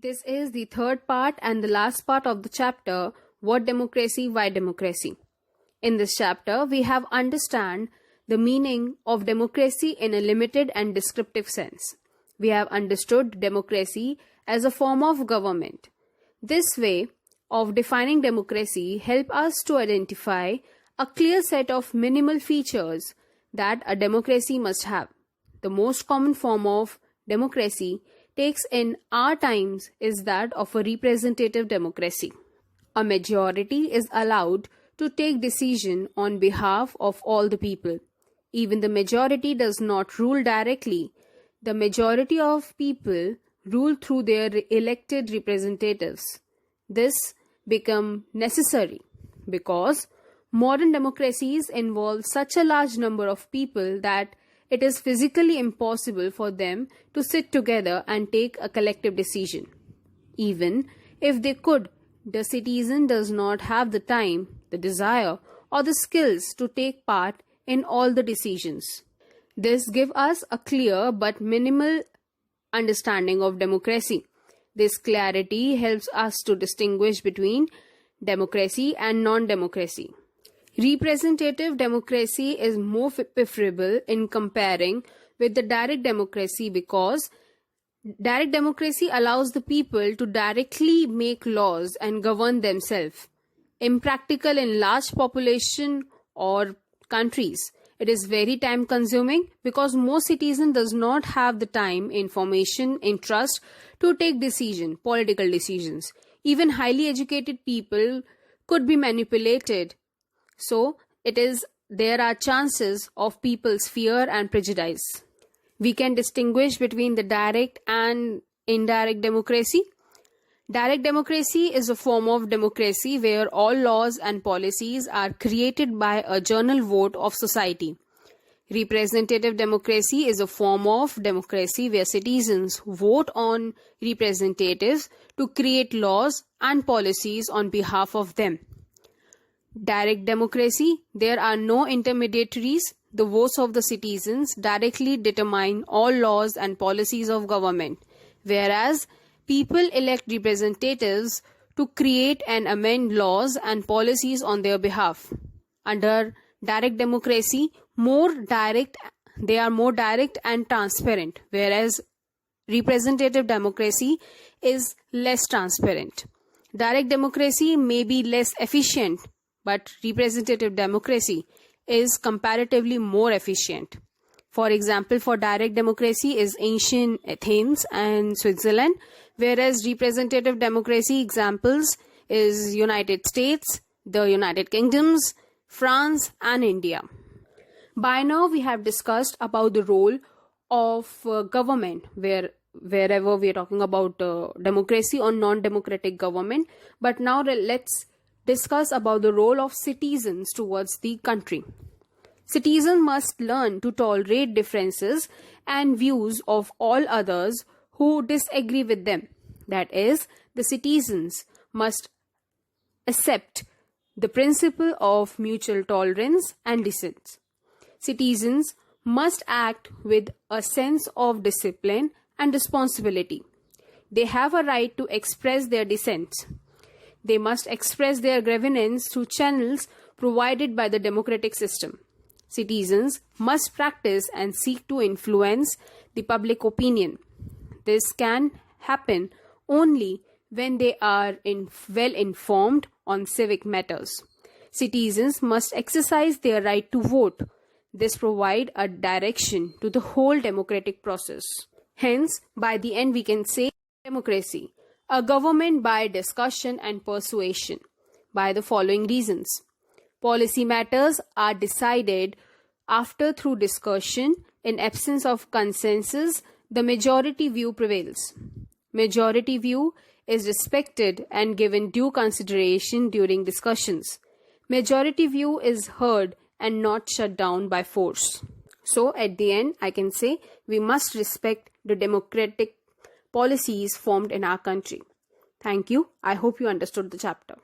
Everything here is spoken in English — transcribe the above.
This is the third part and the last part of the chapter, What Democracy, Why Democracy. In this chapter, we have understand the meaning of democracy in a limited and descriptive sense. We have understood democracy as a form of government. This way of defining democracy help us to identify a clear set of minimal features that a democracy must have. The most common form of democracy takes in our times is that of a representative democracy. A majority is allowed to take decision on behalf of all the people. Even the majority does not rule directly. The majority of people rule through their elected representatives. This become necessary because modern democracies involve such a large number of people that it is physically impossible for them to sit together and take a collective decision. Even if they could, the citizen does not have the time, the desire, or the skills to take part in all the decisions. This gives us a clear but minimal understanding of democracy. This clarity helps us to distinguish between democracy and non-democracy. Representative democracy is more preferable in comparing with the direct democracy because direct democracy allows the people to directly make laws and govern themselves. Impractical in large population or countries. It is very time consuming because most citizen does not have the time, information, interest to take political decisions. Even highly educated people could be manipulated. So, there are chances of people's fear and prejudice. We can distinguish between the direct and indirect democracy. Direct democracy is a form of democracy where all laws and policies are created by a general vote of society. Representative democracy is a form of democracy where citizens vote on representatives to create laws and policies on behalf of them. Direct democracy, there are no intermediaries. The votes of the citizens directly determine all laws and policies of government, whereas people elect representatives to create and amend laws and policies on their behalf. Under direct democracy, they are more direct and transparent, whereas representative democracy is less transparent. Direct democracy may be less efficient, but representative democracy is comparatively more efficient. For example, for direct democracy is ancient Athens and Switzerland, whereas representative democracy examples is United States, the United Kingdoms, France and India. By now we have discussed about the role of government wherever we are talking about democracy or non-democratic government. But now let's discuss about the role of citizens towards the country. Citizens must learn to tolerate differences and views of all others who disagree with them. That is, the citizens must accept the principle of mutual tolerance and dissent. Citizens must act with a sense of discipline and responsibility. They have a right to express their dissent. They must express their grievance through channels provided by the democratic system. Citizens must practice and seek to influence the public opinion. This can happen only when they are well informed on civic matters. Citizens must exercise their right to vote. This provides a direction to the whole democratic process. Hence, by the end we can say democracy, a government by discussion and persuasion, by the following reasons. Policy matters are decided through discussion. In absence of consensus, the majority view prevails. Majority view is respected and given due consideration during discussions. Majority view is heard and not shut down by force. So at the end, I can say we must respect the democratic policies formed in our country. Thank you. I hope you understood the chapter.